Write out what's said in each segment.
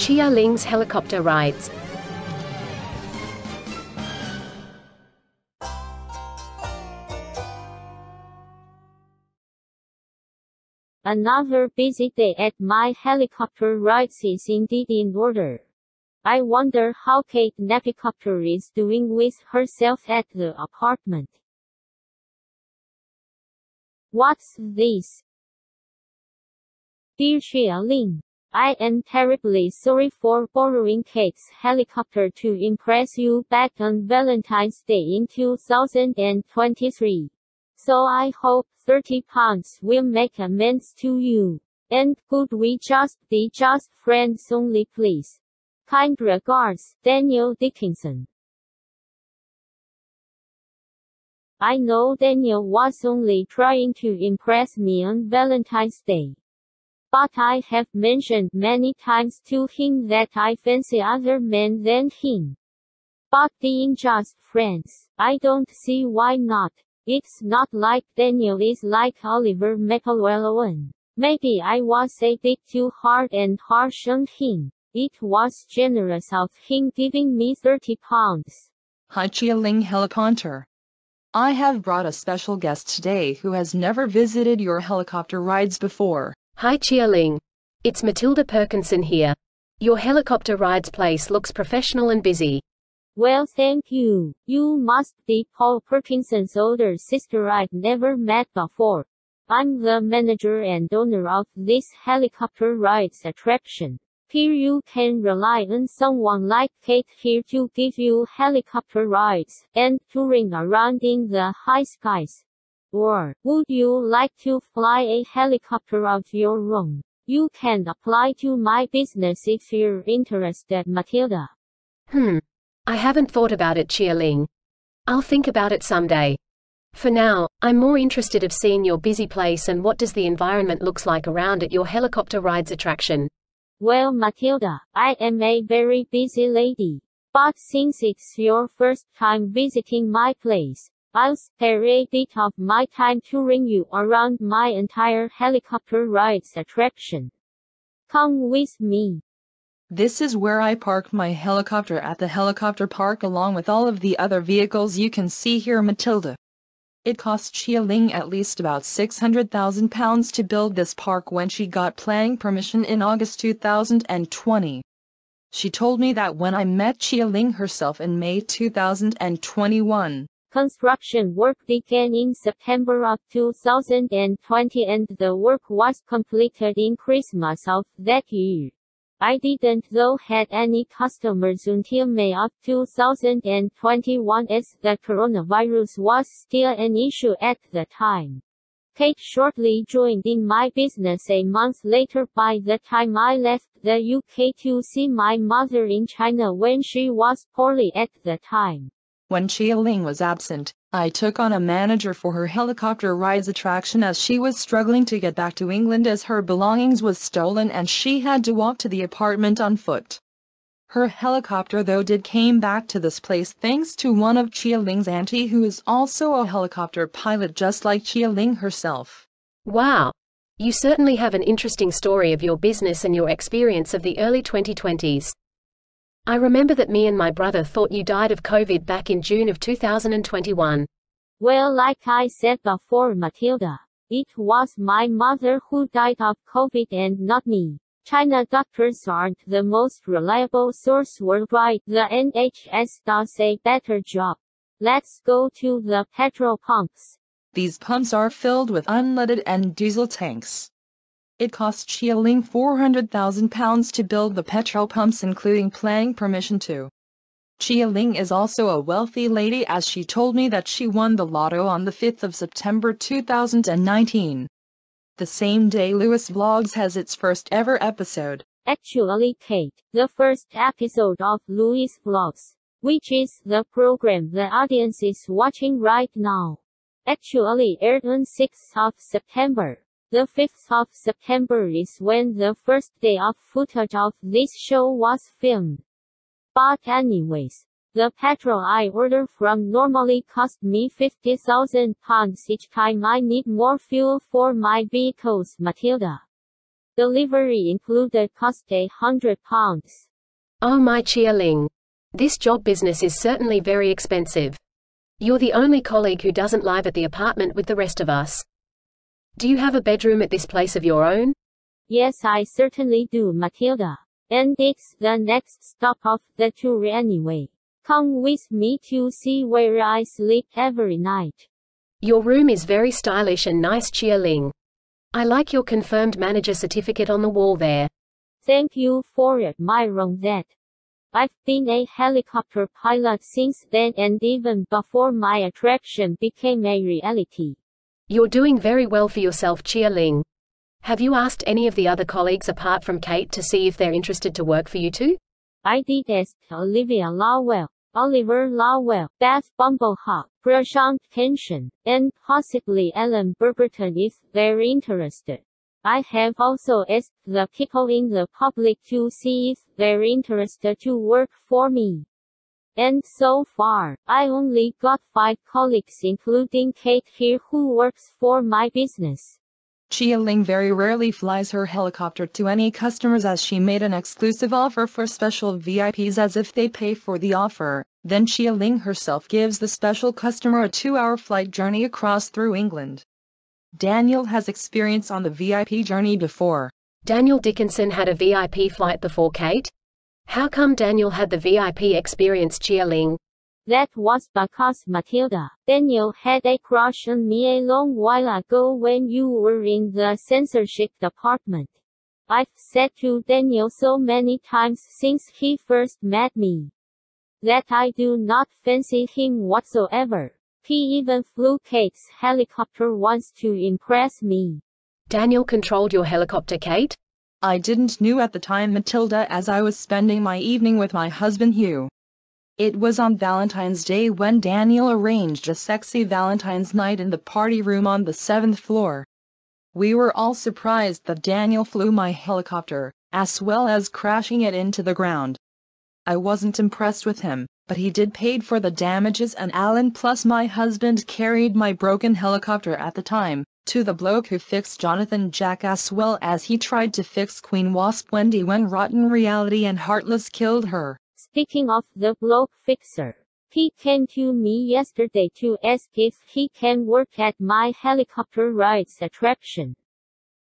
Chia-Ling's helicopter rides. Another busy day at my helicopter rides is indeed in order. I wonder how Kate Napicopter is doing with herself at the apartment. What's this? Dear Chia-Ling, I am terribly sorry for borrowing Kate's helicopter to impress you back on Valentine's Day in 2023. So I hope £30 will make amends to you. And could we just be just friends only please? Kind regards, Daniel Dickinson. I know Daniel was only trying to impress me on Valentine's Day. But I have mentioned many times to him that I fancy other men than him. But being just friends, I don't see why not. It's not like Daniel is like Oliver McElroy. Maybe I was a bit too hard and harsh on him. It was generous of him giving me £30. Hi Chia-Ling Heliponter. I have brought a special guest today who has never visited your helicopter rides before. Hi Chia-Ling. It's Matilda Perkinson here. Your helicopter rides place looks professional and busy. Well, thank you. You must be Paul Perkinson's older sister I've never met before. I'm the manager and owner of this helicopter rides attraction. Here you can rely on someone like Kate here to give you helicopter rides and touring around in the high skies. Or, would you like to fly a helicopter of your own? You can apply to my business if you're interested, Matilda. I haven't thought about it, Chia-Ling. I'll think about it someday. For now, I'm more interested of seeing your busy place and what does the environment looks like around at your helicopter rides attraction. Well, Matilda, I am a very busy lady. But since it's your first time visiting my place, I'll spare a bit of my time touring you around my entire helicopter rides attraction. Come with me. This is where I park my helicopter at the helicopter park along with all of the other vehicles you can see here, Matilda. It cost Chia-Ling at least about £600,000 to build this park when she got planning permission in August 2020. She told me that when I met Chia-Ling herself in May 2021. Construction work began in September of 2020 and the work was completed in Christmas of that year. I didn't though had any customers until May of 2021 as the coronavirus was still an issue at the time. Kate shortly joined in my business a month later by the time I left the UK to see my mother in China when she was poorly at the time. When Chia-Ling was absent, I took on a manager for her helicopter rides attraction as she was struggling to get back to England as her belongings was stolen and she had to walk to the apartment on foot. Her helicopter though did came back to this place thanks to one of Chia-Ling's auntie who is also a helicopter pilot just like Chia-Ling herself. Wow! You certainly have an interesting story of your business and your experience of the early 2020s. I remember that me and my brother thought you died of COVID back in June of 2021. Well, like I said before, Matilda, it was my mother who died of COVID and not me. China doctors aren't the most reliable source worldwide. The NHS does a better job. Let's go to the petrol pumps. These pumps are filled with unleaded and diesel tanks. It cost Chia-Ling £400,000 to build the petrol pumps including planning permission too. Chia-Ling is also a wealthy lady as she told me that she won the lotto on the 5th of September 2019. The same day Lewis Vlogs has its first ever episode. Actually, Kate, the first episode of Lewis Vlogs, which is the program the audience is watching right now, actually aired on 6th of September. The 5th of September is when the first day of footage of this show was filmed. But anyways, the petrol I order from normally cost me £50,000 each time I need more fuel for my vehicles, Matilda. Delivery included cost £100. Oh my Chia-Ling. This job business is certainly very expensive. You're the only colleague who doesn't live at the apartment with the rest of us. Do you have a bedroom at this place of your own? Yes, I certainly do, Matilda. And it's the next stop of the tour anyway. Come with me to see where I sleep every night. Your room is very stylish and nice, Chia-Ling. I like your confirmed manager certificate on the wall there. Thank you for admiring that. I've been a helicopter pilot since then, and even before my attraction became a reality. You're doing very well for yourself, Chia-Ling. Have you asked any of the other colleagues apart from Kate to see if they're interested to work for you too? I did ask Olivia Lowell, Oliver Lowell, Beth Bumblehawk, Prashant Kenshin, and possibly Ellen Burberton if they're interested. I have also asked the people in the public to see if they're interested to work for me. And so far, I only got 5 colleagues including Kate here who works for my business. Chia-Ling very rarely flies her helicopter to any customers, as she made an exclusive offer for special VIPs as if they pay for the offer. Then Chia-Ling herself gives the special customer a 2-hour flight journey across through England. Daniel has experience on the VIP journey before. Daniel Dickinson had a VIP flight before Kate? How come Daniel had the VIP experience, Chia-Ling? That was because, Matilda, Daniel had a crush on me a long while ago when you were in the censorship department. I've said to Daniel so many times since he first met me that I do not fancy him whatsoever. He even flew Kate's helicopter once to impress me. Daniel controlled your helicopter, Kate? I didn't know at the time, Matilda, as I was spending my evening with my husband Hugh. It was on Valentine's Day when Daniel arranged a sexy Valentine's night in the party room on the 7th floor. We were all surprised that Daniel flew my helicopter, as well as crashing it into the ground. I wasn't impressed with him, but he did paid for the damages, and Alan plus my husband carried my broken helicopter at the time to the bloke who fixed Jonathan Jack, as well as he tried to fix Queen Wasp Wendy when Rotten Reality and Heartless killed her. Speaking of the bloke fixer, he came to me yesterday to ask if he can work at my helicopter rides attraction.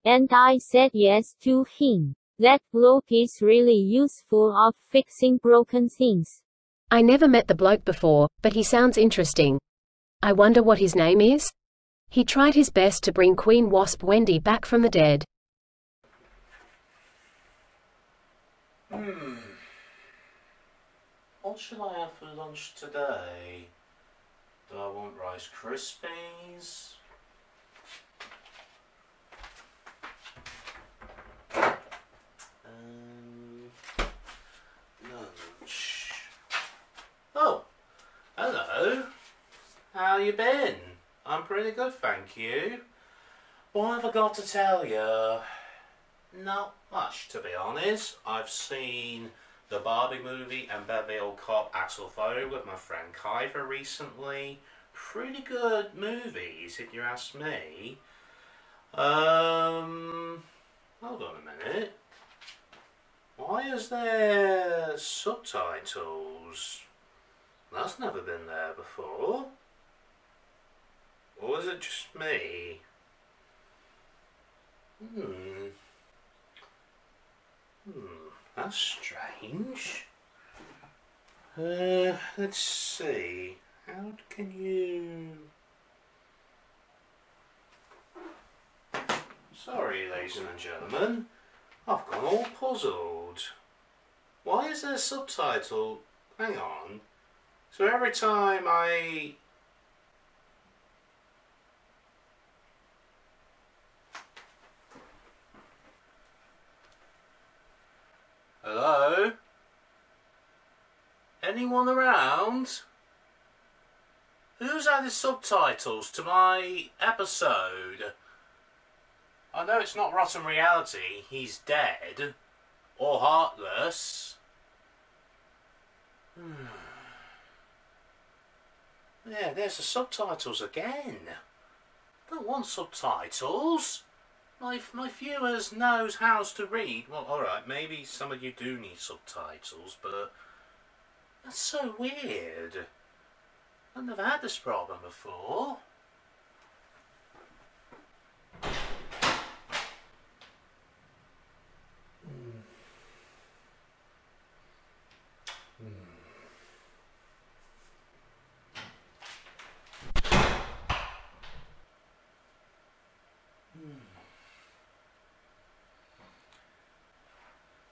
And I said yes to him. That bloke is really useful of fixing broken things. I never met the bloke before, but he sounds interesting. I wonder what his name is? He tried his best to bring Queen Wasp Wendy back from the dead. What shall I have for lunch today? Do I want Rice Krispies? Lunch. Oh, hello. How you been? I'm pretty good, thank you. What have I got to tell you? Not much, to be honest. I've seen the Barbie movie and Beverly Hills Cop Axel Photo with my friend Kyver recently. Pretty good movies, if you ask me. Hold on a minute. Why is there subtitles? That's never been there before. Or is it just me? That's strange. Let's see. How can you... Sorry, ladies and gentlemen. I've gone all puzzled. Why is there a subtitle? Hang on. So every time I... Hello? Anyone around? Who's added subtitles to my episode? I know it's not Rotten Reality, he's dead. Or Heartless. Yeah, there's the subtitles again. Don't want subtitles. my viewers knows how to read. Well, alright, maybe some of you do need subtitles, but that's so weird. I've never had this problem before.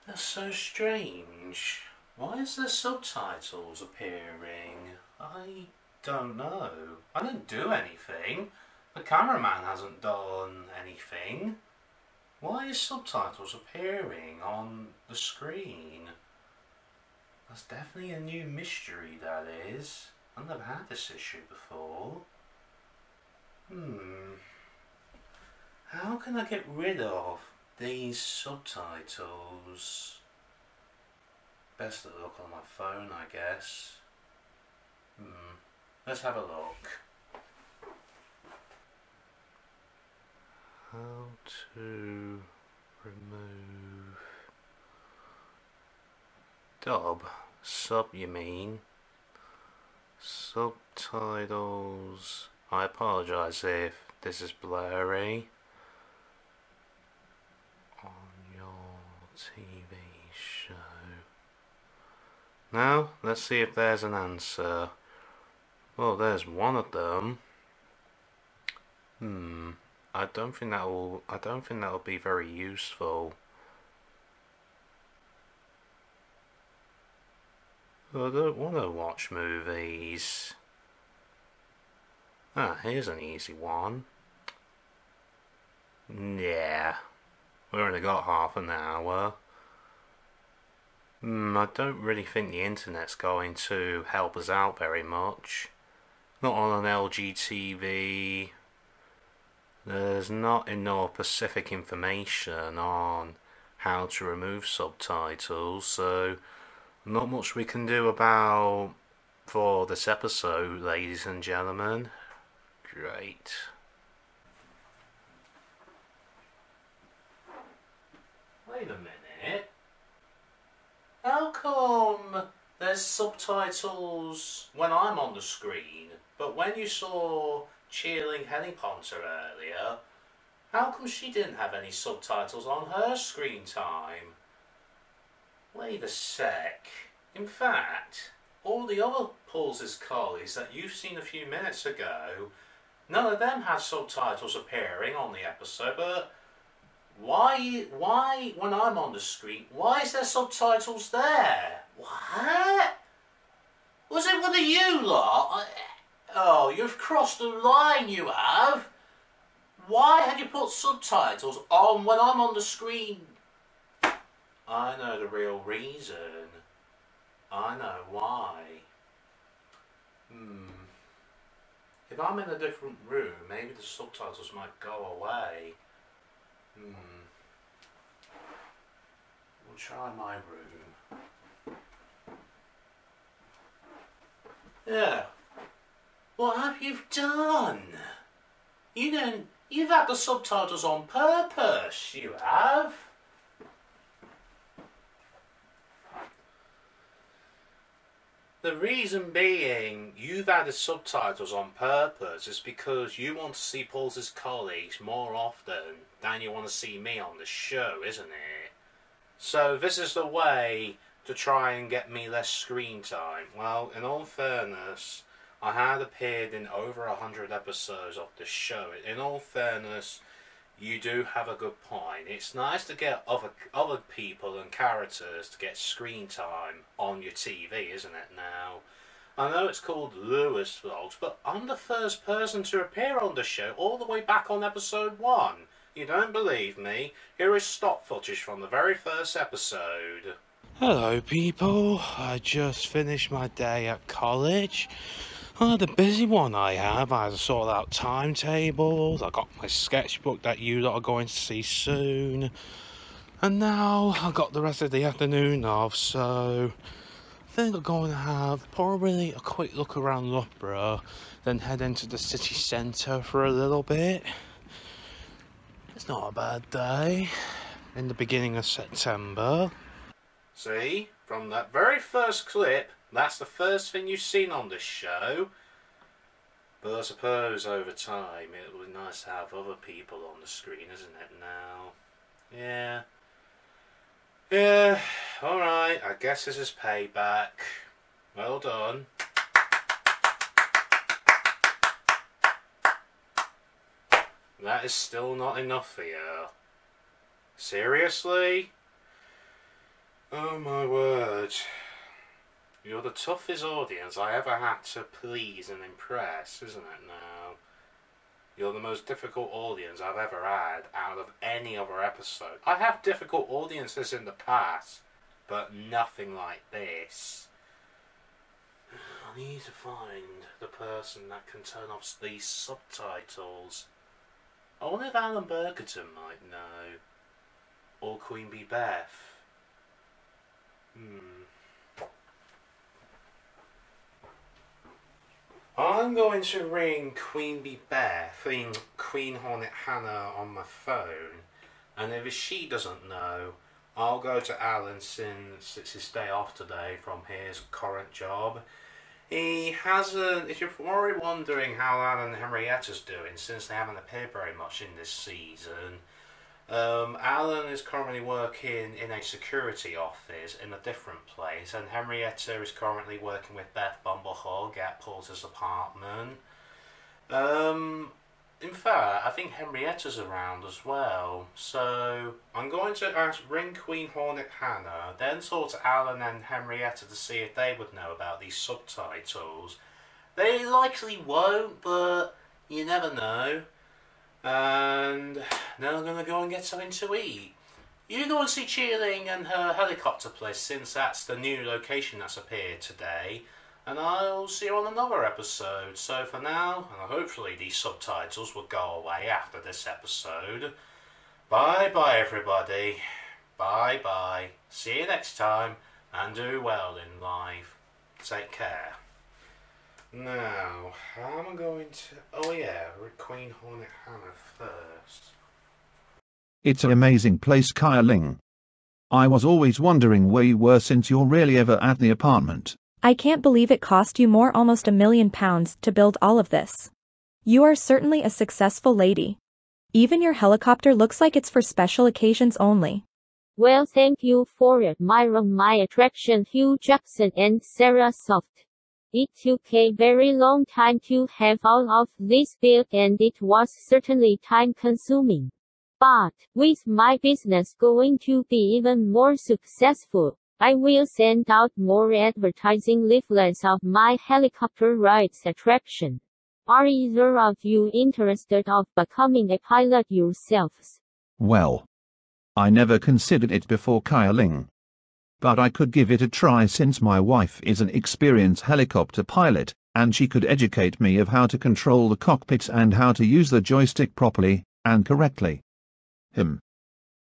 That's so strange. Why is there subtitles appearing? I don't know. I didn't do anything. The cameraman hasn't done anything. Why is subtitles appearing on the screen? That's definitely a new mystery, that is. I've never had this issue before. How can I get rid of these subtitles? Best to look on my phone, I guess. Let's have a look. How to remove dub? Sub, you mean? Subtitles. I apologise if this is blurry. On your TV show. Now, let's see if there's an answer. Well, there's one of them. I don't think that'll be very useful. I don't want to watch movies. Ah, here's an easy one. Yeah, we only got half an hour. I don't really think the internet's going to help us out very much. Not on an LG TV. There's not enough specific information on how to remove subtitles, so not much we can do about for this episode, ladies and gentlemen. Great. Wait a minute. How come there's subtitles when I'm on the screen, but when you saw Chia-Ling Heliponter earlier, how come she didn't have any subtitles on her screen time? Wait a sec. In fact, all the other Paul's collies that you've seen a few minutes ago, none of them have subtitles appearing on the episode, but why when I'm on the screen, why is there subtitles there? What? Was it one of you lot? Oh, you've crossed the line, you have. Why had you put subtitles on when I'm on the screen? I know the real reason. I know why. If I'm in a different room, maybe the subtitles might go away. We'll try my room. Yeah. What have you done? You've had the subtitles on purpose, you have. The reason being you've had the subtitles on purpose is because you want to see Paul's colleagues more often than you want to see me on the show, isn't it? So this is the way to try and get me less screen time. Well, in all fairness, I had appeared in over 100 episodes of the show. In all fairness, you do have a good point. It's nice to get other people and characters to get screen time on your TV, isn't it now? I know it's called Lewis Vlogs, but I'm the first person to appear on the show all the way back on episode 1. You don't believe me? Here is stock footage from the very first episode. Hello people, I just finished my day at college. The busy one I have. I had to sort out timetables. I got my sketchbook that you lot are going to see soon. And now I've got the rest of the afternoon off, so I think I'm going to have probably a quick look around Loughborough, then head into the city centre for a little bit. It's not a bad day in the beginning of September. See, from that very first clip, that's the first thing you've seen on this show. But I suppose over time it would be nice to have other people on the screen, isn't it now? Yeah. Yeah, alright, I guess this is payback. Well done. That is still not enough for you. Seriously? Oh my word. You're the toughest audience I ever had to please and impress, isn't it now? You're the most difficult audience I've ever had out of any other episode. I have difficult audiences in the past, but nothing like this. I need to find the person that can turn off these subtitles. I wonder if Alan Burgerton might know. Or Queen Bee Beth. I'm going to ring Queen Bee Beth, ring Queen Hornet Hannah on my phone, and if she doesn't know, I'll go to Alan since it's his day off today from his current job. He hasn't, if you're already wondering how Alan and Henrietta's doing since they haven't appeared very much in this season, Alan is currently working in a security office in a different place, and Henrietta is currently working with Beth Bumblehog at Porter's apartment. In fact, I think Henrietta's around as well, so I'm going to ring Queen Hornet Hannah, then talk to Alan and Henrietta to see if they would know about these subtitles. They likely won't, but you never know. And then I'm going to go and get something to eat. You go and see Chia-Ling and her helicopter place, since that's the new location that's appeared today. And I'll see you on another episode. So for now, and hopefully these subtitles will go away after this episode. Bye bye everybody. Bye bye. See you next time, and do well in life. Take care. Now, how am I going to... Oh yeah, Queen Hornet Hannah first. It's an amazing place, Chia-Ling. I was always wondering where you were since you're rarely ever at the apartment. I can't believe it cost you almost £1 million to build all of this. You are certainly a successful lady. Even your helicopter looks like it's for special occasions only. Well, thank you for admiring my attraction, Hugh Jackson and Sarah Soft. It took a very long time to have all of this built, and it was certainly time-consuming. But, with my business going to be even more successful, I will send out more advertising leaflets of my helicopter rides attraction. Are either of you interested of becoming a pilot yourselves? Well, I never considered it before, Chia-Ling. But I could give it a try since my wife is an experienced helicopter pilot, and she could educate me of how to control the cockpit and how to use the joystick properly and correctly.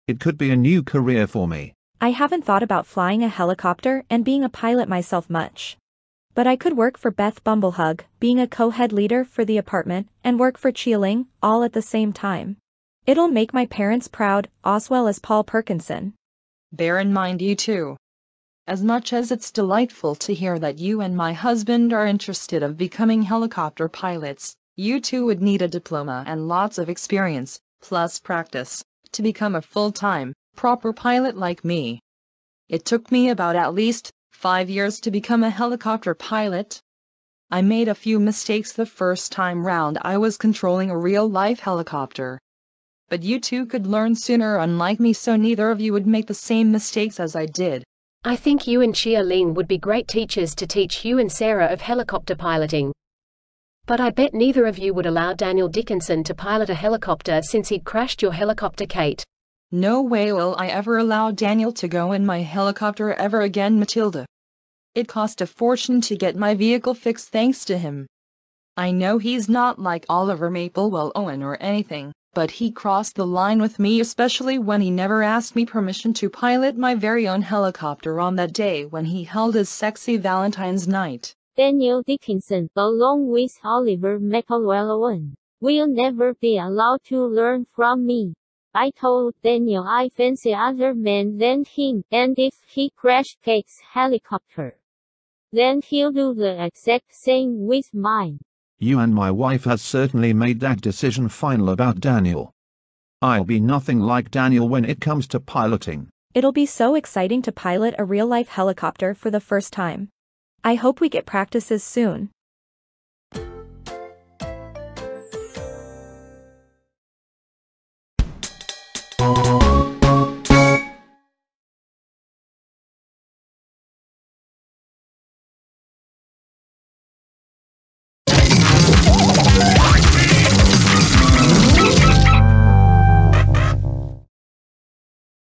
It could be a new career for me. I haven't thought about flying a helicopter and being a pilot myself much. But I could work for Beth Bumblehug, being a co-head leader for the apartment, and work for Chia-Ling, all at the same time. It'll make my parents proud, as well as Paul Perkinson. Bear in mind, you too. As much as it's delightful to hear that you and my husband are interested of becoming helicopter pilots, you too would need a diploma and lots of experience, plus practice, to become a full-time, proper pilot like me. It took me about at least 5 years to become a helicopter pilot. I made a few mistakes the first time round I was controlling a real-life helicopter. But you two could learn sooner, unlike me, so neither of you would make the same mistakes as I did. I think you and Chia-Ling would be great teachers to teach Hugh and Sarah of helicopter piloting. But I bet neither of you would allow Daniel Dickinson to pilot a helicopter since he'd crashed your helicopter, Kate. No way will I ever allow Daniel to go in my helicopter ever again, Matilda. It cost a fortune to get my vehicle fixed thanks to him. I know he's not like Oliver Maplewell Owen or anything, but he crossed the line with me, especially when he never asked me permission to pilot my very own helicopter on that day when he held his sexy Valentine's night. Daniel Dickinson, along with Oliver Maplewell Owen, will never be allowed to learn from me. I told Daniel I fancy other men than him, and if he crash Kate's helicopter, then he'll do the exact same with mine. You and my wife has certainly made that decision final about Daniel. I'll be nothing like Daniel when it comes to piloting. It'll be so exciting to pilot a real-life helicopter for the first time. I hope we get practices soon.